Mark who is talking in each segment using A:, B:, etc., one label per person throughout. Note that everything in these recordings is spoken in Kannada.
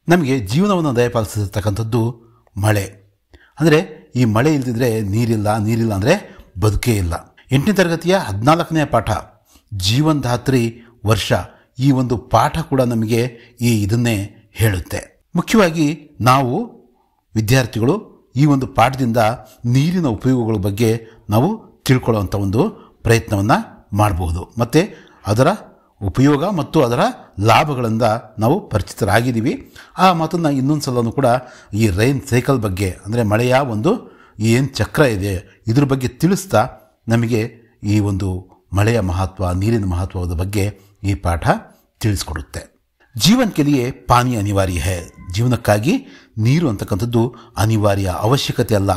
A: ನಮಗೆ ಜೀವನವನ್ನು ದಯಪಾಲಿಸಿರ್ತಕ್ಕಂಥದ್ದು ಮಳೆ. ಅಂದರೆ ಈ ಮಳೆ ಇಲ್ಲದಿದ್ದರೆ ನೀರಿಲ್ಲ ಅಂದರೆ ಬದುಕೇ ಇಲ್ಲ. 8ನೇ ತರಗತಿಯ 14ನೇ ಪಾಠ ಜೀವನದಾತ್ರಿ ವರ್ಷ, ಈ ಒಂದು ಪಾಠ ಕೂಡ ನಮಗೆ ಇದನ್ನೇ ಹೇಳುತ್ತೆ. ಮುಖ್ಯವಾಗಿ ನಾವು ವಿದ್ಯಾರ್ಥಿಗಳು ಈ ಒಂದು ಪಾಠದಿಂದ ನೀರಿನ ಉಪಯೋಗಗಳ ಬಗ್ಗೆ ನಾವು ತಿಳ್ಕೊಳ್ಳುವಂಥ ಒಂದು ಪ್ರಯತ್ನವನ್ನು ಮಾಡಬಹುದು. ಮತ್ತು ಅದರ ಉಪಯೋಗ ಮತ್ತು ಅದರ ಲಾಭಗಳಿಂದ ನಾವು ಪರಿಚಿತರಾಗಿದ್ದೀವಿ. ಆ ಮಾತನ್ನು ಇನ್ನೊಂದು ಸಲನೂ ಕೂಡ ಈ ರೈನ್ ಸೈಕಲ್ ಬಗ್ಗೆ, ಅಂದರೆ ಮಳೆಯ ಒಂದು ಏನು ಚಕ್ರ ಇದೆ ಇದ್ರ ಬಗ್ಗೆ ತಿಳಿಸ್ತಾ ನಮಗೆ ಈ ಒಂದು ಮಳೆಯ ಮಹತ್ವ, ನೀರಿನ ಮಹತ್ವದ ಬಗ್ಗೆ ಈ ಪಾಠ ತಿಳಿಸ್ಕೊಡುತ್ತೆ. ಜೀವನ ಕೆಲಿಯೇ ಪಾನಿ ಅನಿವಾರ್ಯ ಹೇ. ಜೀವನಕ್ಕಾಗಿ ನೀರು ಅಂತಕ್ಕಂಥದ್ದು ಅನಿವಾರ್ಯ, ಅವಶ್ಯಕತೆ ಅಲ್ಲ,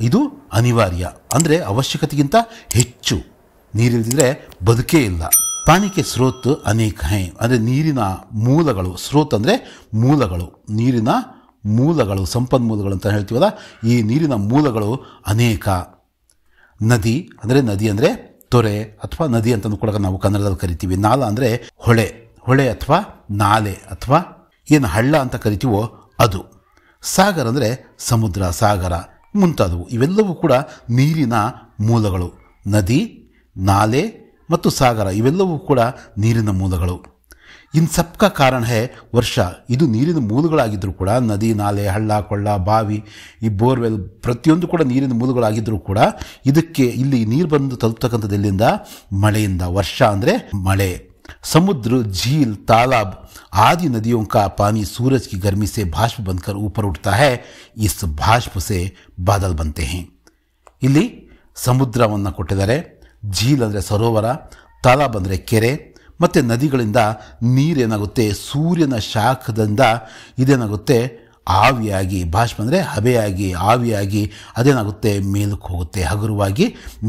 A: ಇದು ಅನಿವಾರ್ಯ. ಅಂದರೆ ಅವಶ್ಯಕತೆಗಿಂತ ಹೆಚ್ಚು. ನೀರಿಲ್ಲದಿದ್ದರೆ ಬದುಕೇ ಇಲ್ಲ. ಪಾನಿಗೆ ಸ್ರೋತ್ ಅನೇಕ ಹೈ. ಅಂದರೆ ನೀರಿನ ಮೂಲಗಳು, ಸ್ರೋತ್ ಅಂದರೆ ಮೂಲಗಳು, ನೀರಿನ ಮೂಲಗಳು, ಸಂಪನ್ಮೂಲಗಳು ಅಂತ ಹೇಳ್ತೀವಲ್ಲ, ಈ ನೀರಿನ ಮೂಲಗಳು ಅನೇಕ. ನದಿ ಅಂದರೆ ತೊರೆ ಅಥವಾ ನದಿ ಅಂತಲೂ ಕೂಡ ನಾವು ಕನ್ನಡದಲ್ಲಿ ಕರಿತೀವಿ. ನಾಲ ಅಂದರೆ ಹೊಳೆ ಅಥವಾ ನಾಲೆ ಅಥವಾ ಏನು ಹಳ್ಳ ಅಂತ ಕರಿತೀವೋ ಅದು. ಸಾಗರ ಅಂದರೆ ಸಮುದ್ರ, ಸಾಗರ ಮುಂತಾದವು. ಇವೆಲ್ಲವೂ ಕೂಡ ನೀರಿನ ಮೂಲಗಳು. ನದಿ, ನಾಲೆ ಮತ್ತು ಸಾಗರ ಇವೆಲ್ಲವೂ ಕೂಡ ನೀರಿನ ಮೂಲಗಳು. ಇನ್ ಸಬ್ಕ ಕಾರಣ ಹೇ ವರ್ಷ. ಇದು ನೀರಿನ ಮೂಲಗಳಾಗಿದ್ದರೂ ಕೂಡ, ನದಿ, ನಾಲೆ, ಹಳ್ಳ, ಕೊಳ್ಳ, ಬಾವಿ, ಈ ಬೋರ್ವೆಲ್ ಪ್ರತಿಯೊಂದು ಕೂಡ ನೀರಿನ ಮೂಲಗಳಾಗಿದ್ದರೂ ಕೂಡ ಇದಕ್ಕೆ ಇಲ್ಲಿ ನೀರು ಬಂದು ತಲುಪ್ತಕ್ಕಂಥದ್ದು ಎಲ್ಲಿಂದ? ಮಳೆಯಿಂದ. ವರ್ಷ ಅಂದರೆ ಮಳೆ. समुद्र, झील, तालाब आदि नदियों का पानी सूरज की गर्मी से भाष्प बनकर ऊपर उठता है. इस भाष्प से बादल बनते हैं. ಇಲ್ಲಿ ಸಮುದ್ರವನ್ನು ಕೊಟ್ಟಿದ್ದಾರೆ. ಝೀಲ್ ಅಂದರೆ ಸರೋವರ, ತಾಲಾಬ್ ಅಂದರೆ ಕೆರೆ, ಮತ್ತು ನದಿಗಳಿಂದ ನೀರೇನಾಗುತ್ತೆ ಸೂರ್ಯನ ಶಾಖದಿಂದ ಇದೇನಾಗುತ್ತೆ ಆವಿಯಾಗಿ, ಬಾಷ್ಪ ಅಂದರೆ ಹಬೆಯಾಗಿ, ಆವಿಯಾಗಿ ಅದೇನಾಗುತ್ತೆ ಮೇಲಕ್ಕೆ ಹೋಗುತ್ತೆ. ಹಗುರವಾಗಿ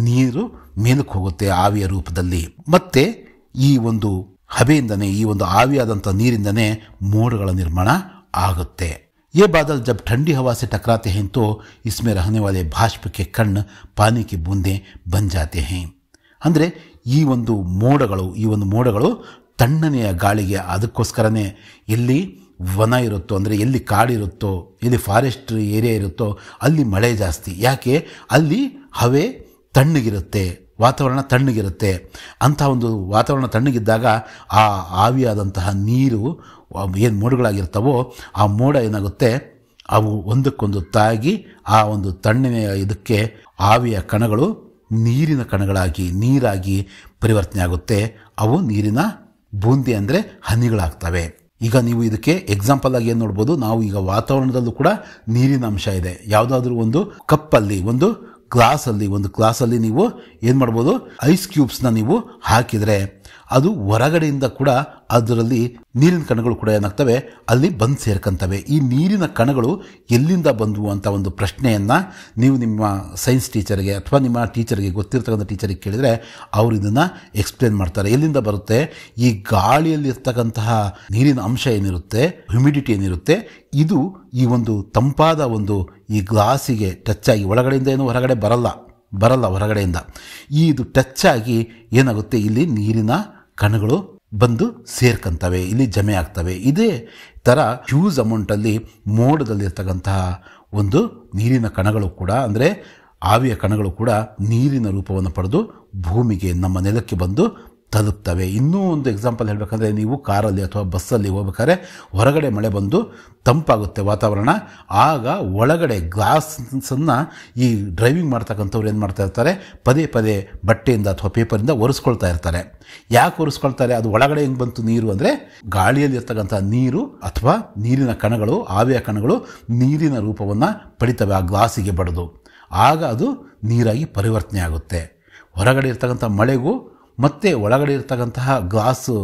A: ನೀರು ಮೇಲಕ್ಕೆ ಹೋಗುತ್ತೆ ಆವಿಯ ರೂಪದಲ್ಲಿ. ಮತ್ತು ಈ ಒಂದು ಹಬೆಯಿಂದನೇ, ಈ ಒಂದು ಆವಿಯಾದಂಥ ನೀರಿಂದನೇ ಮೋಡಗಳ ನಿರ್ಮಾಣ ಆಗುತ್ತೆ. ये बादल जब ठंडी हवा से टकराते हैं तो इसमें रहने वाले भाष्प के कण पानी की बूंदें बन जाते हैं. ಅಂದರೆ ಈ ಒಂದು ಮೋಡಗಳು ತಣ್ಣನೆಯ ಗಾಳಿಗೆ, ಅದಕ್ಕೋಸ್ಕರನೇ ಎಲ್ಲಿ ವನ ಇರುತ್ತೋ, ಅಂದರೆ ಎಲ್ಲಿ ಕಾಡಿರುತ್ತೋ, ಎಲ್ಲಿ ಫಾರೆಸ್ಟ್ ಏರಿಯಾ ಇರುತ್ತೋ ಅಲ್ಲಿ ಮಳೆ ಜಾಸ್ತಿ. ಯಾಕೆ? ಅಲ್ಲಿ ಹವೆ ತಣ್ಣಗಿರುತ್ತೆ, ವಾತಾವರಣ ತಣ್ಣಗಿರುತ್ತೆ. ಅಂಥ ಒಂದು ವಾತಾವರಣ ತಣ್ಣಗಿದ್ದಾಗ ಆ ಆವಿಯಾದಂತಹ ನೀರು ಏನು ಮೋಡಗಳಾಗಿರ್ತಾವೋ ಆ ಮೋಡ ಏನಾಗುತ್ತೆ, ಅವು ಒಂದಕ್ಕೊಂದು ತಾಗಿ ಆ ಒಂದು ತಣ್ಣನೆಯ ಇದಕ್ಕೆ ಆವಿಯ ಕಣಗಳು ನೀರಿನ ಕಣಗಳಾಗಿ, ನೀರಾಗಿ ಪರಿವರ್ತನೆ ಆಗುತ್ತೆ. ಅವು ನೀರಿನ ಬೂಂದಿ ಅಂದರೆ ಹನಿಗಳಾಗ್ತವೆ. ಈಗ ನೀವು ಇದಕ್ಕೆ ಎಕ್ಸಾಂಪಲ್ ಆಗಿ ಏನು ನೋಡ್ಬೋದು, ನಾವು ಈಗ ವಾತಾವರಣದಲ್ಲೂ ಕೂಡ ನೀರಿನ ಅಂಶ ಇದೆ. ಯಾವುದಾದ್ರೂ ಒಂದು ಕಪ್ಪಲ್ಲಿ, ಒಂದು ಗ್ಲಾಸಲ್ಲಿ ನೀವು ಏನು ಮಾಡ್ಬೋದು, ಐಸ್ ಕ್ಯೂಬ್ಸ್ನ ನೀವು ಹಾಕಿದರೆ ಅದು ಹೊರಗಡೆಯಿಂದ ಕೂಡ ಅದರಲ್ಲಿ ನೀರಿನ ಕಣಗಳು ಕೂಡ ಏನಾಗ್ತವೆ, ಅಲ್ಲಿ ಬಂದು ಸೇರ್ಕೊಂತವೆ. ಈ ನೀರಿನ ಕಣಗಳು ಎಲ್ಲಿಂದ ಬಂದವು ಅಂತ ಒಂದು ಪ್ರಶ್ನೆಯನ್ನು ನೀವು ನಿಮ್ಮ ಸೈನ್ಸ್ ಟೀಚರ್ಗೆ ಅಥವಾ ನಿಮ್ಮ ಟೀಚರ್ಗೆ, ಗೊತ್ತಿರ್ತಕ್ಕಂಥ ಟೀಚರಿಗೆ ಕೇಳಿದರೆ ಅವರು ಇದನ್ನು ಎಕ್ಸ್ಪ್ಲೇನ್ ಮಾಡ್ತಾರೆ. ಎಲ್ಲಿಂದ ಬರುತ್ತೆ? ಈ ಗಾಳಿಯಲ್ಲಿರ್ತಕ್ಕಂತಹ ನೀರಿನ ಅಂಶ ಏನಿರುತ್ತೆ, ಹ್ಯುಮಿಡಿಟಿ ಏನಿರುತ್ತೆ, ಇದು ಈ ಒಂದು ತಂಪಾದ ಒಂದು ಈ ಗ್ಲಾಸಿಗೆ ಟಚ್ ಆಗಿ, ಒಳಗಡೆಯಿಂದ ಏನು ಹೊರಗಡೆ ಬರಲ್ಲ ಹೊರಗಡೆಯಿಂದ, ಇದು ಟಚ್ ಆಗಿ ಏನಾಗುತ್ತೆ, ಇಲ್ಲಿ ನೀರಿನ ಕಣಗಳು ಬಂದು ಸೇರ್ಕಂತವೆ, ಇಲ್ಲಿ ಜಮೆ ಆಗ್ತವೆ. ಇದೇ ಥರ ಹ್ಯೂಜ್ ಅಮೌಂಟಲ್ಲಿ ಮೋಡದಲ್ಲಿರ್ತಕ್ಕಂತಹ ಒಂದು ನೀರಿನ ಕಣಗಳು ಕೂಡ, ಅಂದರೆ ಆವಿಯ ಕಣಗಳು ಕೂಡ ನೀರಿನ ರೂಪವನ್ನು ಪಡೆದು ಭೂಮಿಗೆ, ನಮ್ಮ ನೆಲಕ್ಕೆ ಬಂದು ತಲುಪ್ತವೆ. ಇನ್ನೂ ಒಂದು ಎಕ್ಸಾಂಪಲ್ ಹೇಳಬೇಕಂದ್ರೆ, ನೀವು ಕಾರಲ್ಲಿ ಅಥವಾ ಬಸ್ಸಲ್ಲಿ ಹೋಗ್ಬೇಕಾದ್ರೆ ಹೊರಗಡೆ ಮಳೆ ಬಂದು ತಂಪಾಗುತ್ತೆ ವಾತಾವರಣ, ಆಗ ಒಳಗಡೆ ಗ್ಲಾಸನ್ನು ಈ ಡ್ರೈವಿಂಗ್ ಮಾಡ್ತಕ್ಕಂಥವ್ರು ಏನು ಮಾಡ್ತಾ ಇರ್ತಾರೆ, ಪದೇ ಬಟ್ಟೆಯಿಂದ ಅಥವಾ ಪೇಪರಿಂದ ಒರೆಸ್ಕೊಳ್ತಾ ಇರ್ತಾರೆ. ಯಾಕೆ ಒರೆಸ್ಕೊಳ್ತಾರೆ? ಅದು ಒಳಗಡೆ ಹೆಂಗೆ ಬಂತು ನೀರು ಅಂದರೆ, ಗಾಳಿಯಲ್ಲಿರ್ತಕ್ಕಂಥ ನೀರು ಅಥವಾ ನೀರಿನ ಕಣಗಳು, ಆವಿಯ ಕಣಗಳು ನೀರಿನ ರೂಪವನ್ನು ಪಡಿತವೆ ಆ ಗ್ಲಾಸಿಗೆ ಬಡಿದು, ಆಗ ಅದು ನೀರಾಗಿ ಪರಿವರ್ತನೆ ಆಗುತ್ತೆ. ಹೊರಗಡೆ ಇರ್ತಕ್ಕಂಥ ಮಳೆಗೂ ಮತ್ತು ಒಳಗಡೆ ಇರ್ತಕ್ಕಂತಹ ಗ್ಲಾಸು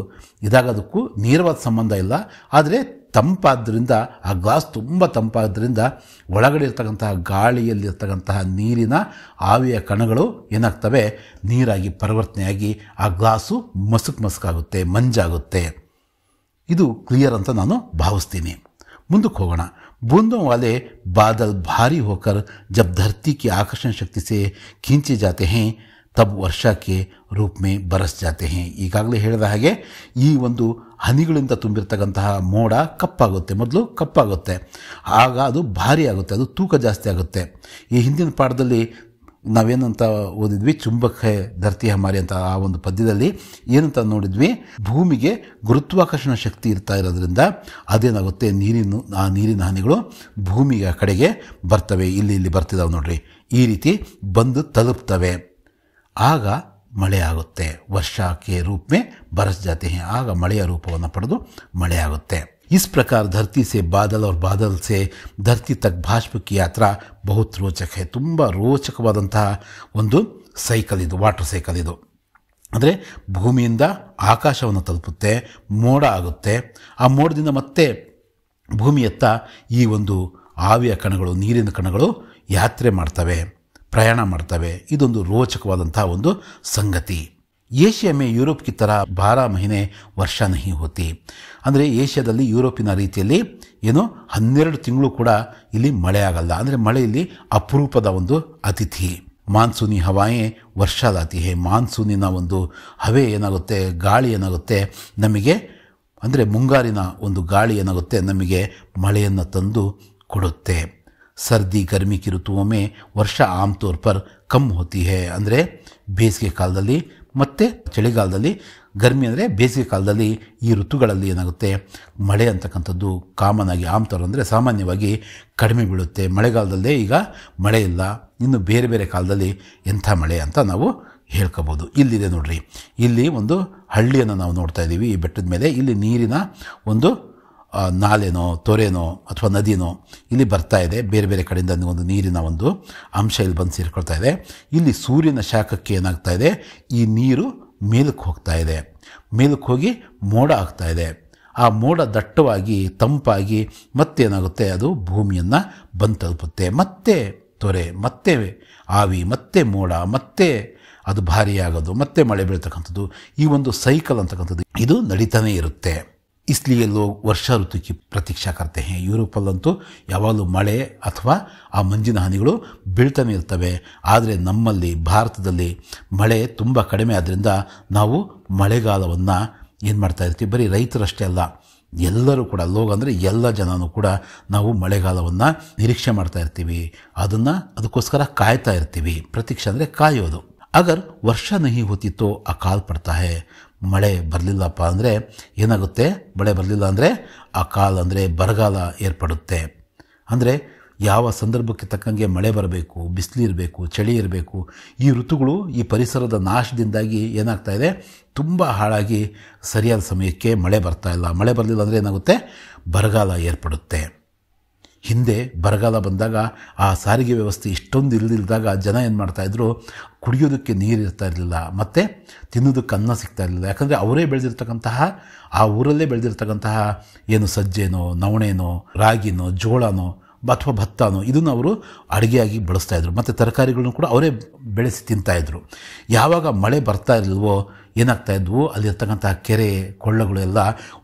A: ಇದಾಗೋದಕ್ಕೂ ನೇರವಾದ ಸಂಬಂಧ ಇಲ್ಲ. ಆದರೆ ತಂಪಾದ್ದರಿಂದ, ಆ ಗ್ಲಾಸ್ ತುಂಬ ತಂಪಾದ್ದರಿಂದ ಒಳಗಡೆ ಇರ್ತಕ್ಕಂತಹ ಗಾಳಿಯಲ್ಲಿರ್ತಕ್ಕಂತಹ ನೀರಿನ ಆವಿಯ ಕಣಗಳು ಏನಾಗ್ತವೆ, ನೀರಾಗಿ ಪರಿವರ್ತನೆಯಾಗಿ ಆ ಗ್ಲಾಸು ಮಸುಕಾಗುತ್ತೆ, ಮಂಜಾಗುತ್ತೆ. ಇದು ಕ್ಲಿಯರ್ ಅಂತ ನಾನು ಭಾವಿಸ್ತೀನಿ. ಮುಂದಕ್ಕೆ ಹೋಗೋಣ. बूंदों वाले बादल भारी होकर जब धरती की आकर्षण शक्ति से खींचे जाते हैं ತಬ್ ವರ್ಷಕ್ಕೆ ರೂಪ್ ಮೇ ಬರಸ್ ಜಾತೆ ಹೇ. ಈಗಾಗಲೇ ಹೇಳಿದ ಹಾಗೆ ಈ ಒಂದು ಹನಿಗಳಿಂದ ತುಂಬಿರ್ತಕ್ಕಂತಹ ಮೋಡ ಕಪ್ಪಾಗುತ್ತೆ, ಮೊದಲು ಕಪ್ಪಾಗುತ್ತೆ, ಆಗ ಅದು ಭಾರಿ ಆಗುತ್ತೆ, ಅದು ತೂಕ ಜಾಸ್ತಿ ಆಗುತ್ತೆ. ಈ ಹಿಂದಿನ ಪಾಠದಲ್ಲಿ ನಾವೇನಂತ ಓದಿದ್ವಿ, ಚುಂಬಕ ಹೇ ಧರ್ತಿ ಹಮಾರಿ ಅಂತ ಆ ಒಂದು ಪದ್ಯದಲ್ಲಿ ಏನಂತ ನೋಡಿದ್ವಿ, ಭೂಮಿಗೆ ಗುರುತ್ವಾಕರ್ಷಣ ಶಕ್ತಿ ಇರ್ತಾ ಇರೋದ್ರಿಂದ ಅದೇನಾಗುತ್ತೆ, ಆ ನೀರಿನ ಹನಿಗಳು ಭೂಮಿಯ ಕಡೆಗೆ ಬರ್ತವೆ. ಇಲ್ಲಿ ಬರ್ತಿದ್ದಾವೆ ನೋಡ್ರಿ, ಈ ರೀತಿ ಬಂದು ತಲುಪ್ತವೆ, ಆಗ ಮಳೆ ಆಗುತ್ತೆ. ವರ್ಷಕ್ಕೆ ರೂಪ ಮೇ ಬರಸ್ ಜಾತೆ ಹೇ, ಆಗ ಮಳೆಯ ರೂಪವನ್ನು ಪಡೆದು ಮಳೆ ಆಗುತ್ತೆ. इस प्रकार धरती से बादल और बादल से धरती तक भाष्प की यात्रा बहुत रोचक है. ತುಂಬ ರೋಚಕವಾದಂತಹ ಒಂದು ಸೈಕಲ್ ಇದು, ವಾಟರ್ ಸೈಕಲ್ ಇದು. ಅಂದರೆ ಭೂಮಿಯಿಂದ ಆಕಾಶವನ್ನು ತಲುಪುತ್ತೆ, ಮೋಡ ಆಗುತ್ತೆ, ಆ ಮೋಡದಿಂದ ಮತ್ತೆ ಭೂಮಿಯತ್ತ ಈ ಒಂದು ಆವಿಯ ಕಣಗಳು, ನೀರಿನ ಕಣಗಳು ಯಾತ್ರೆ ಮಾಡ್ತವೆ, ಪ್ರಯಾಣ ಮಾಡ್ತವೆ. ಇದೊಂದು ರೋಚಕವಾದಂತಹ ಒಂದು ಸಂಗತಿ. ಏಷ್ಯಾ ಮೇ ಯುರೋಪ್ ಕಿ ಥರ 12 ಮಹಿನೆ ವರ್ಷ ನಹಿ ಹೋತಿ. ಅಂದರೆ ಏಷ್ಯಾದಲ್ಲಿ ಯುರೋಪಿನ ರೀತಿಯಲ್ಲಿ ಏನು 12 ತಿಂಗಳು ಕೂಡ ಇಲ್ಲಿ ಮಳೆ ಆಗಲ್ಲ. ಅಂದರೆ ಮಳೆ ಇಲ್ಲಿ ಅಪರೂಪದ ಒಂದು ಅತಿಥಿ. ಮಾನ್ಸೂನಿ ಹವಾಯೇ ವರ್ಷ ಲಾತಿ ಹೇ. ಮಾನ್ಸೂನಿನ ಒಂದು ಹವೆ ಏನಾಗುತ್ತೆ, ಗಾಳಿ ಏನಾಗುತ್ತೆ ನಮಗೆ, ಅಂದರೆ ಮುಂಗಾರಿನ ಒಂದು ಗಾಳಿ ಏನಾಗುತ್ತೆ ನಮಗೆ ಮಳೆಯನ್ನು ತಂದು ಕೊಡುತ್ತೆ. ಸರ್ದಿ ಗರ್ಮಿ ಕಿ ಋತುವೋ ಮೇ ವರ್ಷ ಆಮ್ತೌರ್ ಪರ್ ಕಮ್ ಹೋತಿ ಹೇ. ಅಂದರೆ ಬೇಸಿಗೆ ಕಾಲದಲ್ಲಿ ಮತ್ತು ಚಳಿಗಾಲದಲ್ಲಿ, ಗರ್ಮಿ ಅಂದರೆ ಬೇಸಿಗೆ ಕಾಲದಲ್ಲಿ, ಈ ಋತುಗಳಲ್ಲಿ ಏನಾಗುತ್ತೆ ಮಳೆ ಅಂತಕ್ಕಂಥದ್ದು ಕಾಮನ್ ಆಗಿ, ಆಮ್ತೌರ್ ಅಂದರೆ ಸಾಮಾನ್ಯವಾಗಿ ಕಡಿಮೆ ಬೀಳುತ್ತೆ. ಮಳೆಗಾಲದಲ್ಲೇ ಈಗ ಮಳೆ ಇಲ್ಲ, ಇನ್ನು ಬೇರೆ ಬೇರೆ ಕಾಲದಲ್ಲಿ ಎಂಥ ಮಳೆ ಅಂತ ನಾವು ಹೇಳ್ಕೋಬೋದು. ಇಲ್ಲಿದೆ ನೋಡ್ರಿ, ಇಲ್ಲಿ ಒಂದು ಹಳ್ಳಿಯನ್ನು ನಾವು ನೋಡ್ತಾ ಇದ್ದೀವಿ ಈ ಬೆಟ್ಟದ ಮೇಲೆ. ಇಲ್ಲಿ ನೀರಿನ ಒಂದು ನಾಲೆನೋ ತೊರೆನೋ ಅಥವಾ ನದಿನೋ ಇಲ್ಲಿ ಬರ್ತಾ ಇದೆ, ಬೇರೆ ಬೇರೆ ಕಡೆಯಿಂದ ಒಂದು ನೀರಿನ ಒಂದು ಅಂಶ ಇಲ್ಲಿ ಬಂದು ಸೇರಿಕೊಳ್ತಾ ಇದೆ. ಇಲ್ಲಿ ಸೂರ್ಯನ ಶಾಖಕ್ಕೆ ಏನಾಗ್ತಾ ಇದೆ, ಈ ನೀರು ಮೇಲಕ್ಕೆ ಹೋಗ್ತಾ ಇದೆ, ಮೇಲಕ್ಕೆ ಹೋಗಿ ಮೋಡ ಆಗ್ತಾ ಇದೆ. ಆ ಮೋಡ ದಟ್ಟವಾಗಿ ತಂಪಾಗಿ ಮತ್ತೇನಾಗುತ್ತೆ, ಅದು ಭೂಮಿಯನ್ನು ಬಂದು ತಲುಪುತ್ತೆ. ಮತ್ತೆ ತೊರೆ, ಮತ್ತೆ ಆವಿ, ಮತ್ತೆ ಮೋಡ, ಮತ್ತೆ ಅದು ಭಾರಿ ಆಗೋದು, ಮತ್ತೆ ಮಳೆ ಬೀಳ್ತಕ್ಕಂಥದ್ದು. ಈ ಒಂದು ಸೈಕಲ್ ಅಂತಕ್ಕಂಥದ್ದು ಇದು ನಡೀತಾನೆ ಇರುತ್ತೆ. इसलिए लोग ವರ್ಷಾ ಋತು ಕಿ ಪ್ರತೀಕ್ಷಾ ಕರ್ತೆ ಹೇ. ಯುರೋಪಲ್ಲಂತೂ ಯಾವಾಗಲೂ ಮಳೆ ಅಥವಾ ಆ ಮಂಜಿನ ಹನಿಗಳು ಬೀಳ್ತಾನೆ ಇರ್ತವೆ. ಆದರೆ ನಮ್ಮಲ್ಲಿ ಭಾರತದಲ್ಲಿ ಮಳೆ ತುಂಬ ಕಡಿಮೆ ಆದ್ದರಿಂದ ನಾವು ಮಳೆಗಾಲವನ್ನು ಏನು ಮಾಡ್ತಾ ಇರ್ತೀವಿ, ಬರೀ ರೈತರಷ್ಟೇ ಅಲ್ಲ, ಎಲ್ಲರೂ ಕೂಡ, ಲೋಗ ಅಂದರೆ ಎಲ್ಲ ಜನನೂ ಕೂಡ ನಾವು ಮಳೆಗಾಲವನ್ನು ನಿರೀಕ್ಷೆ ಮಾಡ್ತಾ ಇರ್ತೀವಿ, ಅದಕ್ಕೋಸ್ಕರ ಕಾಯ್ತಾ ಇರ್ತೀವಿ. ಪ್ರತೀಕ್ಷೆ ಅಂದರೆ ಕಾಯೋದು. ಅಗರ್ ವರ್ಷ ನಹಿ ಹೋತಿತ್ತೋ ಅಕಾಲ್ ಪಡ್ತಾ ಹೇ. ಮಳೆ ಬರಲಿಲ್ಲಪ್ಪ ಅಂದರೆ ಏನಾಗುತ್ತೆ, ಮಳೆ ಬರಲಿಲ್ಲ ಅಂದರೆ ಅಕಾಲ್ ಅಂದರೆ ಬರಗಾಲ ಏರ್ಪಡುತ್ತೆ. ಅಂದರೆ ಯಾವ ಸಂದರ್ಭಕ್ಕೆ ತಕ್ಕಂಗೆ ಮಳೆ ಬರಬೇಕು, ಬಿಸಿಲು ಇರಬೇಕು, ಚಳಿ ಇರಬೇಕು, ಈ ಋತುಗಳು ಈ ಪರಿಸರದ ನಾಶದಿಂದಾಗಿ ಏನಾಗ್ತಾ ಇದೆ, ತುಂಬ ಹಾಳಾಗಿ ಸರಿಯಾದ ಸಮಯಕ್ಕೆ ಮಳೆ ಬರ್ತಾ ಇಲ್ಲ. ಮಳೆ ಬರಲಿಲ್ಲ ಅಂದರೆ ಏನಾಗುತ್ತೆ, ಬರಗಾಲ ಏರ್ಪಡುತ್ತೆ. ಹಿಂದೆ ಬರಗಾಲ ಬಂದಾಗ ಆ ಸಾರಿಗೆ ವ್ಯವಸ್ಥೆ ಇಷ್ಟೊಂದು ಇಲ್ಲದಿದ್ದಾಗ ಜನ ಏನು ಮಾಡ್ತಾಯಿದ್ರು, ಕುಡಿಯೋದಕ್ಕೆ ನೀರು ಇರ್ತಾ ಇರಲಿಲ್ಲ, ಮತ್ತು ತಿನ್ನೋದಕ್ಕೆ ಅನ್ನ ಸಿಗ್ತಾ ಇರಲಿಲ್ಲ. ಯಾಕಂದರೆ ಅವರೇ ಬೆಳೆದಿರ್ತಕ್ಕಂತಹ, ಆ ಊರಲ್ಲೇ ಬೆಳೆದಿರ್ತಕ್ಕಂತಹ ಏನು ಸಜ್ಜೆನೋ, ನವಣೆನೋ, ರಾಗಿನೋ, ಜೋಳನೋ ಅಥವಾ ಭತ್ತನೋ ಇದನ್ನು ಅವರು ಅಡುಗೆಯಾಗಿ ಬಳಸ್ತಾಯಿದ್ರು. ಮತ್ತು ತರಕಾರಿಗಳನ್ನು ಕೂಡ ಅವರೇ ಬೆಳೆಸಿ ತಿಂತಾಯಿದ್ರು. ಯಾವಾಗ ಮಳೆ ಬರ್ತಾ ಇರಲಿಲ್ವೋ ಏನಾಗ್ತಾಯಿದ್ವು, ಅಲ್ಲಿರ್ತಕ್ಕಂತಹ ಕೆರೆ ಕೊಳ್ಳಗಳು ಎಲ್ಲ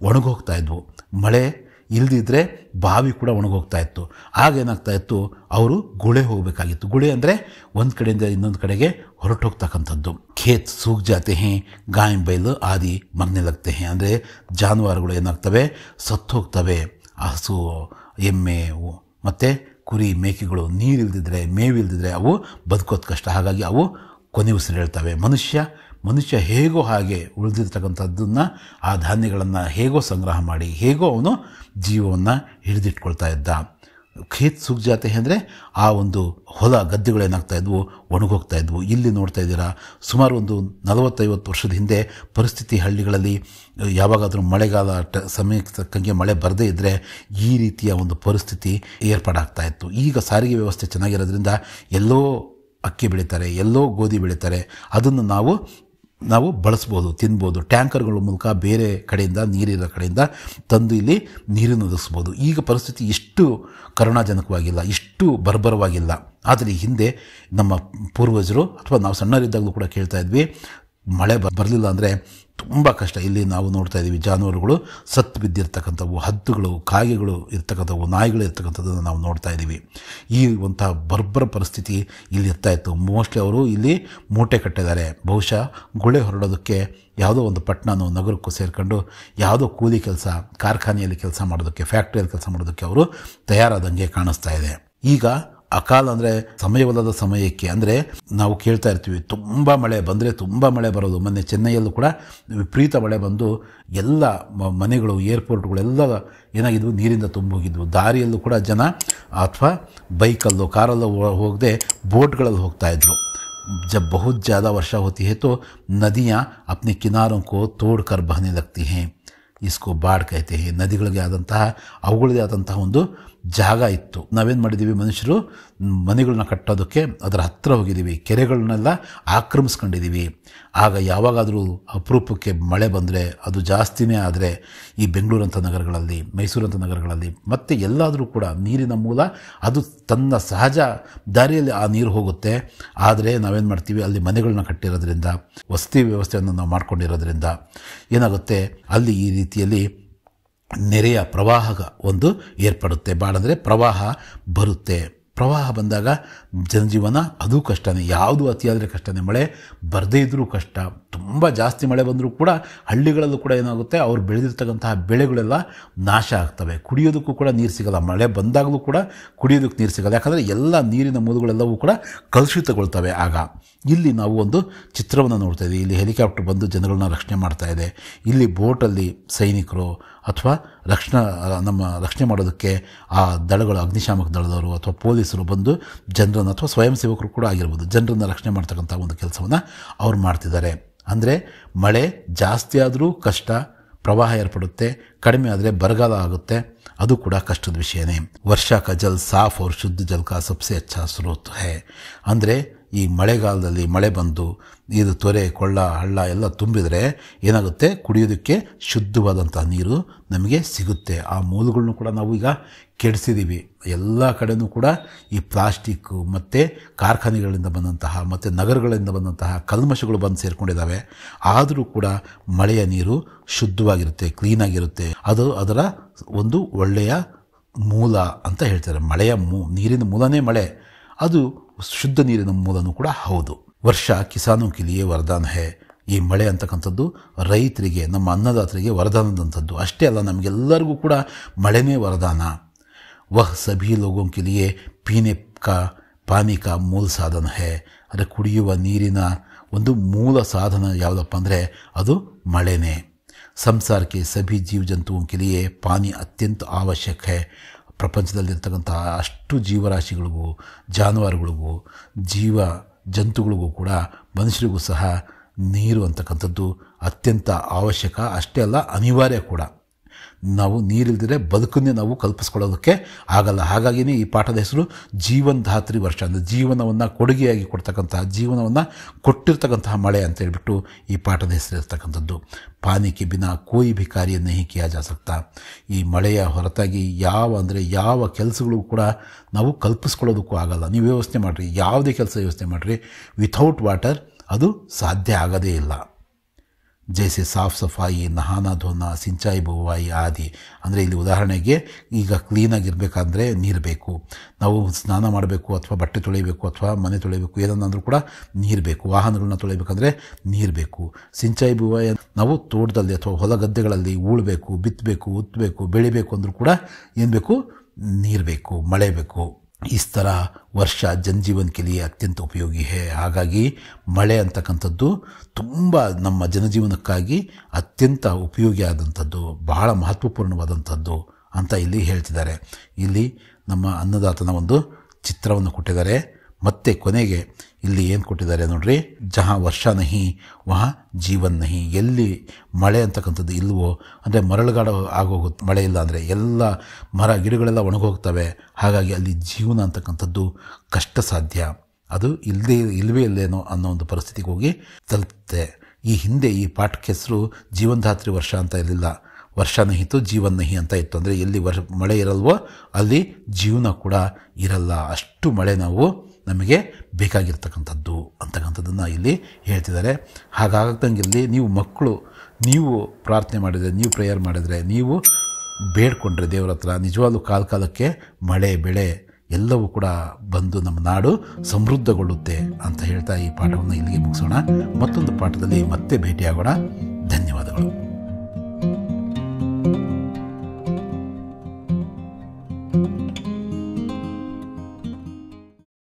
A: ಒಣಗೋಗ್ತಾ ಇದ್ವು. ಮಳೆ ಇಲ್ಲದಿದ್ದರೆ ಬಾವಿ ಕೂಡ ಒಣಗೋಗ್ತಾ ಇತ್ತು. ಆಗ ಏನಾಗ್ತಾ ಇತ್ತು, ಅವರು ಗುಳೆ ಹೋಗಬೇಕಾಗಿತ್ತು. ಗುಳೆ ಅಂದರೆ ಒಂದು ಕಡೆಯಿಂದ ಇನ್ನೊಂದು ಕಡೆಗೆ ಹೊರಟು ಹೋಗ್ತಕ್ಕಂಥದ್ದು. ಖೇತ್ ಸೂಗ್ ಜಾತೆ ಹೇ, ಗಾಯ ಬೈಲು ಆದಿ ಮರ್ನೆ ಲಗ್ತೆ ಹೇ. ಅಂದರೆ ಜಾನುವಾರುಗಳು ಏನಾಗ್ತವೆ, ಸತ್ತು ಹೋಗ್ತವೆ. ಹಸು, ಎಮ್ಮೆ ಮತ್ತು ಕುರಿ, ಮೇಕೆಗಳು ನೀರಿಲ್ದಿದ್ರೆ, ಮೇವಿಲ್ದಿದ್ರೆ ಅವು ಬದುಕೋದು ಕಷ್ಟ. ಹಾಗಾಗಿ ಅವು ಕೊನೆ ಉಸಿರು ಹೇಳ್ತವೆ. ಮನುಷ್ಯ ಹೇಗೋ ಹಾಗೆ ಉಳಿದಿರ್ತಕ್ಕಂಥದ್ದನ್ನು, ಆ ಧಾನ್ಯಗಳನ್ನು ಹೇಗೋ ಸಂಗ್ರಹ ಮಾಡಿ ಹೇಗೋ ಅವನು ಜೀವವನ್ನು ಹಿಡಿದಿಟ್ಕೊಳ್ತಾ ಇದ್ದ. ಖೇತ್ ಸುಗ್ ಜಾತೆ ಅಂದರೆ ಆ ಒಂದು ಹೊಲ ಗದ್ದೆಗಳೇನಾಗ್ತಾ ಇದ್ವು, ಒಣಗೋಗ್ತಾ ಇದ್ವು. ಇಲ್ಲಿ ನೋಡ್ತಾ ಇದ್ದೀರಾ, ಸುಮಾರು ಒಂದು 40-50 ವರ್ಷದ ಹಿಂದೆ ಪರಿಸ್ಥಿತಿ ಹಳ್ಳಿಗಳಲ್ಲಿ ಯಾವಾಗಾದರೂ ಮಳೆಗಾಲ ಸಮಯಕ್ಕೆ ತಕ್ಕಂಗೆ ಮಳೆ ಬರದೇ ಇದ್ದರೆ ಈ ರೀತಿಯ ಒಂದು ಪರಿಸ್ಥಿತಿ ಏರ್ಪಾಡಾಗ್ತಾ ಇತ್ತು. ಈಗ ಸಾರಿಗೆ ವ್ಯವಸ್ಥೆ ಚೆನ್ನಾಗಿರೋದ್ರಿಂದ ಎಲ್ಲೋ ಅಕ್ಕಿ ಬೆಳೀತಾರೆ, ಎಲ್ಲೋ ಗೋಧಿ ಬೆಳೀತಾರೆ, ಅದನ್ನು ನಾವು ಬಳಸ್ಬೋದು, ತಿನ್ಬೋದು. ಟ್ಯಾಂಕರ್ಗಳ ಮೂಲಕ ಬೇರೆ ಕಡೆಯಿಂದ, ನೀರಿನ ಕಡೆಯಿಂದ ತಂದು ಇಲ್ಲಿ ನೀರನ್ನು ಒದಗಿಸ್ಬೋದು. ಈಗ ಪರಿಸ್ಥಿತಿ ಇಷ್ಟು ಕರುಣಾಜನಕವಾಗಿಲ್ಲ, ಇಷ್ಟು ಬರ್ಬರವಾಗಿಲ್ಲ. ಆದರೆ ಹಿಂದೆ ನಮ್ಮ ಪೂರ್ವಜರು ಅಥವಾ ನಾವು ಸಣ್ಣರಿದ್ದಾಗಲೂ ಕೂಡ ಕೇಳ್ತಾ ಇದ್ವಿ, ಮಳೆ ಬರಲಿಲ್ಲ ಅಂದರೆ ತುಂಬ ಕಷ್ಟ. ಇಲ್ಲಿ ನಾವು ನೋಡ್ತಾ ಇದ್ದೀವಿ ಜಾನುವಾರುಗಳು ಸತ್ತು ಬಿದ್ದಿರ್ತಕ್ಕಂಥವು, ಹದ್ದುಗಳು, ಕಾಗೆಗಳು ಇರ್ತಕ್ಕಂಥವು, ನಾಯಿಗಳು ಇರ್ತಕ್ಕಂಥದ್ದನ್ನು ನಾವು ನೋಡ್ತಾ ಇದ್ದೀವಿ. ಈ ಒಂಥ ಬರ್ಬರ ಪರಿಸ್ಥಿತಿ ಇಲ್ಲಿ ಇರ್ತಾ ಇತ್ತು. ಮೋಸ್ಟ್ಲಿ ಅವರು ಇಲ್ಲಿ ಮೂಟೆ ಕಟ್ಟಿದ್ದಾರೆ. ಬಹುಶಃ ಗುಳೆ ಹೊರಡೋದಕ್ಕೆ ಯಾವುದೋ ಒಂದು ಪಟ್ಟಣನೋ ನಗರಕ್ಕೂ ಸೇರಿಕೊಂಡು ಯಾವುದೋ ಕೂಲಿ ಕೆಲಸ, ಕಾರ್ಖಾನೆಯಲ್ಲಿ ಕೆಲಸ ಮಾಡೋದಕ್ಕೆ, ಫ್ಯಾಕ್ಟ್ರಿಯಲ್ಲಿ ಕೆಲಸ ಮಾಡೋದಕ್ಕೆ ಅವರು ತಯಾರಾದಂಗೆ ಕಾಣಿಸ್ತಾ ಇದೆ. ಈಗ ಅಕಾಲ ಅಂದರೆ ಸಮಯವಲ್ಲದ ಸಮಯಕ್ಕೆ, ಅಂದರೆ ನಾವು ಕೇಳ್ತಾ ಇರ್ತೀವಿ ತುಂಬ ಮಳೆ ಬಂದರೆ ತುಂಬ ಮಳೆ ಬರೋದು. ಮೊನ್ನೆ ಚೆನ್ನೈಯಲ್ಲೂ ಕೂಡ ವಿಪರೀತ ಮಳೆ ಬಂದು ಎಲ್ಲ ಮನೆಗಳು, ಏರ್ಪೋರ್ಟ್ಗಳೆಲ್ಲ ಏನಾಗಿದ್ವು, ನೀರಿಂದ ತುಂಬೋಗಿದ್ವು. ದಾರಿಯಲ್ಲೂ ಕೂಡ ಜನ ಅಥವಾ ಬೈಕಲ್ಲೋ ಕಾರಲ್ಲೋ ಹೋಗದೆ ಬೋಟ್ಗಳಲ್ಲಿ ಹೋಗ್ತಾಯಿದ್ರು. जब बहुत ज़्यादा वर्षा होती है तो नदियाँ अपने किनारों को तोड़ कर बहने लगती हैं. इसको ಬಾಡ್ कहते हैं. ನದಿಗಳಿಗೆ ಆದಂತಹ ಅವುಗಳದೇ ಆದಂತಹ ಒಂದು ಜಾಗ ಇತ್ತು. ನಾವೇನು ಮಾಡಿದ್ದೀವಿ, ಮನುಷ್ಯರು ಮನೆಗಳನ್ನ ಕಟ್ಟೋದಕ್ಕೆ ಅದರ ಹತ್ತಿರ ಹೋಗಿದ್ದೀವಿ, ಕೆರೆಗಳನ್ನೆಲ್ಲ ಆಕ್ರಮಿಸ್ಕೊಂಡಿದ್ದೀವಿ. ಆಗ ಯಾವಾಗಾದರೂ ಅಪರೂಪಕ್ಕೆ ಮಳೆ ಬಂದರೆ, ಅದು ಜಾಸ್ತಿನೇ ಆದರೆ ಈ ಬೆಂಗಳೂರಂಥ ನಗರಗಳಲ್ಲಿ, ಮೈಸೂರಂಥ ನಗರಗಳಲ್ಲಿ, ಮತ್ತು ಎಲ್ಲಾದರೂ ಕೂಡ ನೀರಿನ ಮೂಲ ಅದು ತನ್ನ ಸಹಜ ದಾರಿಯಲ್ಲಿ ಆ ನೀರು ಹೋಗುತ್ತೆ. ಆದರೆ ನಾವೇನು ಮಾಡ್ತೀವಿ, ಅಲ್ಲಿ ಮನೆಗಳನ್ನ ಕಟ್ಟಿರೋದ್ರಿಂದ, ವಸತಿ ವ್ಯವಸ್ಥೆಯನ್ನು ನಾವು ಮಾಡ್ಕೊಂಡಿರೋದ್ರಿಂದ ಏನಾಗುತ್ತೆ, ಅಲ್ಲಿ ಈ ರೀತಿಯಲ್ಲಿ ನೆರೆಯ ಪ್ರವಾಹ ಒಂದು ಏರ್ಪಡುತ್ತೆ. ಬಾಳಂದರೆ ಪ್ರವಾಹ ಬರುತ್ತೆ. ಪ್ರವಾಹ ಬಂದಾಗ ಜನಜೀವನ ಅದು ಕಷ್ಟನೇ. ಯಾವುದು ಅತಿಯಾದರೆ ಕಷ್ಟನೇ. ಮಳೆ ಬರದೇ ಇದ್ದರೂ ಕಷ್ಟ. ತುಂಬ ಜಾಸ್ತಿ ಮಳೆ ಬಂದರೂ ಕೂಡ ಹಳ್ಳಿಗಳಲ್ಲೂ ಕೂಡ ಏನಾಗುತ್ತೆ, ಅವ್ರು ಬೆಳೆದಿರ್ತಕ್ಕಂತಹ ಬೆಳೆಗಳೆಲ್ಲ ನಾಶ ಆಗ್ತವೆ. ಕುಡಿಯೋದಕ್ಕೂ ಕೂಡ ನೀರು ಸಿಗಲ್ಲ. ಮಳೆ ಬಂದಾಗಲೂ ಕೂಡ ಕುಡಿಯೋದಕ್ಕೆ ನೀರು ಸಿಗಲ್ಲ. ಯಾಕಂದರೆ ಎಲ್ಲ ನೀರಿನ ಮೂಲಗಳೆಲ್ಲವೂ ಕೂಡ ಕಲುಷಿತಗೊಳ್ತವೆ. ಆಗ ಇಲ್ಲಿ ನಾವು ಒಂದು ಚಿತ್ರವನ್ನು ನೋಡ್ತಾ ಇದ್ದೀವಿ. ಇಲ್ಲಿ ಹೆಲಿಕಾಪ್ಟರ್ ಬಂದು ಜನಗಳನ್ನ ರಕ್ಷಣೆ ಮಾಡ್ತಾ ಇದೆ. ಇಲ್ಲಿ ಬೋಟಲ್ಲಿ ಸೈನಿಕರು ಅಥವಾ ನಮ್ಮ ರಕ್ಷಣೆ ಮಾಡೋದಕ್ಕೆ ಆ ದಳಗಳು, ಅಗ್ನಿಶಾಮಕ ದಳದವರು ಅಥವಾ ಪೊಲೀಸರು ಬಂದು ಜನರನ್ನು, ಅಥವಾ ಸ್ವಯಂ ಸೇವಕರು ಕೂಡ ಆಗಿರ್ಬೋದು, ಜನರನ್ನು ರಕ್ಷಣೆ ಮಾಡ್ತಕ್ಕಂಥ ಒಂದು ಕೆಲಸವನ್ನು ಅವ್ರು ಮಾಡ್ತಿದ್ದಾರೆ. ಅಂದರೆ ಮಳೆ ಜಾಸ್ತಿ ಆದರೂ ಕಷ್ಟ, ಪ್ರವಾಹ ಏರ್ಪಡುತ್ತೆ. ಕಡಿಮೆ ಆದರೆ ಬರಗಾಲ ಆಗುತ್ತೆ. ಅದು ಕೂಡ ಕಷ್ಟದ ವಿಷಯನೇ. ವರ್ಷಾ ಕಾ ಜಲ್ ಸಾಫ್ और ಶುದ್ಧ ಜಲ್ ಕಾ ಸಬ್ಸೆ ಅಚ್ಚಾ ಸ್ರೋತ್ ಹೈ. ಅಂದರೆ ಈ ಮಳೆಗಾಲದಲ್ಲಿ ಮಳೆ ಬಂದು ಇದು ತೊರೆ, ಕೊಳ್ಳ, ಹಳ್ಳ ಎಲ್ಲ ತುಂಬಿದರೆ ಏನಾಗುತ್ತೆ, ಕುಡಿಯೋದಕ್ಕೆ ಶುದ್ಧವಾದಂಥ ನೀರು ನಮಗೆ ಸಿಗುತ್ತೆ. ಆ ಮೂಲಗಳನ್ನು ಕೂಡ ನಾವು ಈಗ ಕೆಡಿಸಿದ್ದೀವಿ. ಎಲ್ಲ ಕಡೆಯೂ ಕೂಡ ಈ ಪ್ಲಾಸ್ಟಿಕ್ಕು ಮತ್ತು ಕಾರ್ಖಾನೆಗಳಿಂದ ಬಂದಂತಹ ಮತ್ತು ನಗರಗಳಿಂದ ಬಂದಂತಹ ಕಲ್ಮಶಗಳು ಬಂದು ಸೇರಿಕೊಂಡಿದ್ದಾವೆ. ಆದರೂ ಕೂಡ ಮಳೆಯ ನೀರು ಶುದ್ಧವಾಗಿರುತ್ತೆ, ಕ್ಲೀನಾಗಿರುತ್ತೆ. ಅದು ಅದರ ಒಂದು ಒಳ್ಳೆಯ ಮೂಲ ಅಂತ ಹೇಳ್ತಾರೆ. ಮಳೆಯ ನೀರಿನ ಮೂಲನೇ ಮಳೆ. ಅದು ಶುದ್ಧ ನೀರಿನ ಮೂಲನೂ ಕೂಡ ಹೌದು. ವರ್ಷ ಕಿಸಾನೋ ಕೆ ಲಿಯೆ ವರದಾನ ಹೈ. ಈ ಮಳೆ ಅಂತಕ್ಕಂಥದ್ದು ರೈತರಿಗೆ, ನಮ್ಮ ಅನ್ನದಾತರಿಗೆ ವರದಾನದಂಥದ್ದು. ಅಷ್ಟೇ ಅಲ್ಲ, ನಮಗೆಲ್ಲರಿಗೂ ಕೂಡ ಮಳೆನೇ ವರದಾನ. ವಹ ಸಭಿ ಲೋಗೋ ಕೆ ಲಿಯೆ ಪೀನೆ ಕಾ ಪಾನಿ ಕಾ ಮೂಲ ಸಾಧನ ಹೈ. ಅಂದರೆ ಕುಡಿಯುವ ನೀರಿನ ಒಂದು ಮೂಲ ಸಾಧನ ಯಾವುದಪ್ಪ ಅಂದರೆ ಅದು ಮಳೆನೇ. ಸಂಸಾರಕ್ಕೆ ಸಭಿ ಜೀವ ಜಂತುओं के लिए ಪಾನಿ ಅತ್ಯಂತ ಅವಶ್ಯಕ ಹೈ. ಪ್ರಪಂಚದಲ್ಲಿರ್ತಕ್ಕಂಥ ಅಷ್ಟು ಜೀವರಾಶಿಗಳಿಗೂ, ಜಾನುವಾರುಗಳಿಗೂ, ಜಂತುಗಳಿಗೂ ಕೂಡ, ಮನುಷ್ಯರಿಗೂ ಸಹ ನೀರು ಅಂತಕ್ಕಂಥದ್ದು ಅತ್ಯಂತ ಅವಶ್ಯಕ. ಅಷ್ಟೇ ಅಲ್ಲ, ಅನಿವಾರ್ಯ ಕೂಡ. ನಾವು ನೀರಿಲ್ದಿದ್ರೆ ಬದುಕನ್ನೇ ನಾವು ಕಲ್ಪಿಸ್ಕೊಳ್ಳೋದಕ್ಕೆ ಆಗಲ್ಲ. ಹಾಗಾಗಿಯೇ ಈ ಪಾಠದ ಹೆಸರು ಜೀವನಧಾತ್ರಿ ವರ್ಷ. ಅಂದರೆ ಜೀವನವನ್ನು ಕೊಡುಗೆಯಾಗಿ ಕೊಡ್ತಕ್ಕಂತಹ, ಜೀವನವನ್ನು ಕೊಟ್ಟಿರ್ತಕ್ಕಂತಹ ಮಳೆ ಅಂತ ಹೇಳ್ಬಿಟ್ಟು ಈ ಪಾಠದ ಹೆಸರು ಇರ್ತಕ್ಕಂಥದ್ದು. ಪಾನಿಕೆ ಬಿನಾ ಕೋಯಿ ಭಿ ಕಾರ್ಯ ನಹಿ ಕಿಯಾ ಜಾ ಸಕ್ತಾ. ಈ ಮಳೆಯ ಹೊರತಾಗಿ ಯಾವ ಕೆಲಸಗಳಿಗೂ ಕೂಡ ನಾವು ಕಲ್ಪಿಸ್ಕೊಳ್ಳೋದಕ್ಕೂ ಆಗಲ್ಲ. ನೀವು ಯೋಚನೆ ಮಾಡಿರಿ, ಯಾವುದೇ ಕೆಲಸ ಯೋಚನೆ ಮಾಡಿರಿ, ವಿಥೌಟ್ ವಾಟರ್ ಅದು ಸಾಧ್ಯ ಆಗೋದೇ ಇಲ್ಲ. ಜೈಸೆ ಸಾಫ್ ಸಫಾಯಿ, ನಹಾನ ಧೋನ, ಸಿಂಚಾಯಿ ಬೋವಾಯಿ ಆದಿ. ಅಂದರೆ ಇಲ್ಲಿ ಉದಾಹರಣೆಗೆ ಈಗ ಕ್ಲೀನಾಗಿರಬೇಕಂದ್ರೆ ನೀರು ಬೇಕು. ನಾವು ಸ್ನಾನ ಮಾಡಬೇಕು ಅಥವಾ ಬಟ್ಟೆ ತೊಳಿಬೇಕು ಅಥವಾ ಮನೆ ತೊಳಿಬೇಕು, ಏನನ್ನಾದರೂ ಕೂಡ ನೀರು ಬೇಕು. ವಾಹನಗಳನ್ನ ತೊಳಿಬೇಕಂದ್ರೆ ನೀರು ಬೇಕು. ಸಿಂಚಾಯಿ ಬೋವಾಯಿ, ನಾವು ತೋಟದಲ್ಲಿ ಅಥವಾ ಹೊಲ ಗದ್ದೆಗಳಲ್ಲಿ ಉಳ್ಬೇಕು, ಬಿತ್ತಬೇಕು, ಉತ್ತಬೇಕು, ಬೆಳಿಬೇಕು ಅಂದರೂ ಕೂಡ ಏನು ಬೇಕು, ನೀರು ಬೇಕು, ಮಳೆ ಬೇಕು. ಇಸ್ ಥರ ವರ್ಷ ಜನಜೀವನ ಕೆ ಲಿಯೆ ಅತ್ಯಂತ ಉಪಯೋಗಿ ಹೇ. ಹಾಗಾಗಿ ಮಳೆ ಅಂತಕ್ಕಂಥದ್ದು ತುಂಬ ನಮ್ಮ ಜನಜೀವನಕ್ಕಾಗಿ ಅತ್ಯಂತ ಉಪಯೋಗಿ ಆದಂಥದ್ದು, ಬಹಳ ಮಹತ್ವಪೂರ್ಣವಾದಂಥದ್ದು ಅಂತ ಇಲ್ಲಿ ಹೇಳ್ತಿದ್ದಾರೆ. ಇಲ್ಲಿ ನಮ್ಮ ಅನ್ನದಾತನ ಒಂದು ಚಿತ್ರವನ್ನು ಕೊಟ್ಟಿದ್ದಾರೆ. ಮತ್ತು ಕೊನೆಗೆ ಇಲ್ಲಿ ಏನು ಕೊಟ್ಟಿದ್ದಾರೆ ನೋಡ್ರಿ, ಜಹಾ ವರ್ಷ ನಹಿ ವಹ ಜೀವನ್ ನಹಿ. ಎಲ್ಲಿ ಮಳೆ ಅಂತಕ್ಕಂಥದ್ದು ಇಲ್ವೋ, ಅಂದರೆ ಮರಳುಗಾಡು ಆಗೋಗುತ್ತೆ, ಮಳೆ ಇಲ್ಲ ಅಂದರೆ ಎಲ್ಲ ಮರ ಗಿಡಗಳೆಲ್ಲ ಒಣಗೋಗ್ತವೆ. ಹಾಗಾಗಿ ಅಲ್ಲಿ ಜೀವನ ಅಂತಕ್ಕಂಥದ್ದು ಕಷ್ಟ ಸಾಧ್ಯ. ಅದು ಇಲ್ಲವೇ ಇಲ್ಲೇನೋ ಅನ್ನೋ ಒಂದು ಪರಿಸ್ಥಿತಿಗೆ ಹೋಗಿ ತಲುಪುತ್ತೆ. ಈ ಹಿಂದೆ ಈ ಪಾಠಕ್ಕೆ ಹೆಸರು ಜೀವನಧಾತ್ರಿ ವರ್ಷ ಅಂತ ಇರಲಿಲ್ಲ, ವರ್ಷ ನಹಿತು ಜೀವನ್ ನಹಿ ಅಂತ ಇತ್ತು. ಅಂದರೆ ಎಲ್ಲಿ ಮಳೆ ಇರಲ್ವೋ ಅಲ್ಲಿ ಜೀವನ ಕೂಡ ಇರಲ್ಲ. ಅಷ್ಟು ಮಳೆ ನಮಗೆ ಬೇಕಾಗಿರ್ತಕ್ಕಂಥದ್ದು ಅಂತಕ್ಕಂಥದ್ದನ್ನು ಇಲ್ಲಿ ಹೇಳ್ತಿದ್ದಾರೆ. ಹಾಗಾಗದಂಗಿರಲಿ, ನೀವು ಮಕ್ಕಳು ನೀವು ಪ್ರಾರ್ಥನೆ ಮಾಡಿದರೆ, ನೀವು ಪ್ರೇಯರ್ ಮಾಡಿದರೆ, ನೀವು ಬೇಡ್ಕೊಂಡ್ರೆ ದೇವರ ಹತ್ರ ನಿಜವಾಗ್ಲೂ ಕಾಲಕ್ಕೆ ಮಳೆ ಬೆಳೆ ಎಲ್ಲವೂ ಕೂಡ ಬಂದು ನಮ್ಮ ನಾಡು ಸಮೃದ್ಧಗೊಳ್ಳುತ್ತೆ ಅಂತ ಹೇಳ್ತಾ ಈ ಪಾಠವನ್ನು ಇಲ್ಲಿಗೆ ಮುಗಿಸೋಣ. ಮತ್ತೊಂದು ಪಾಠದಲ್ಲಿ ಮತ್ತೆ ಭೇಟಿಯಾಗೋಣ. ಧನ್ಯವಾದಗಳು.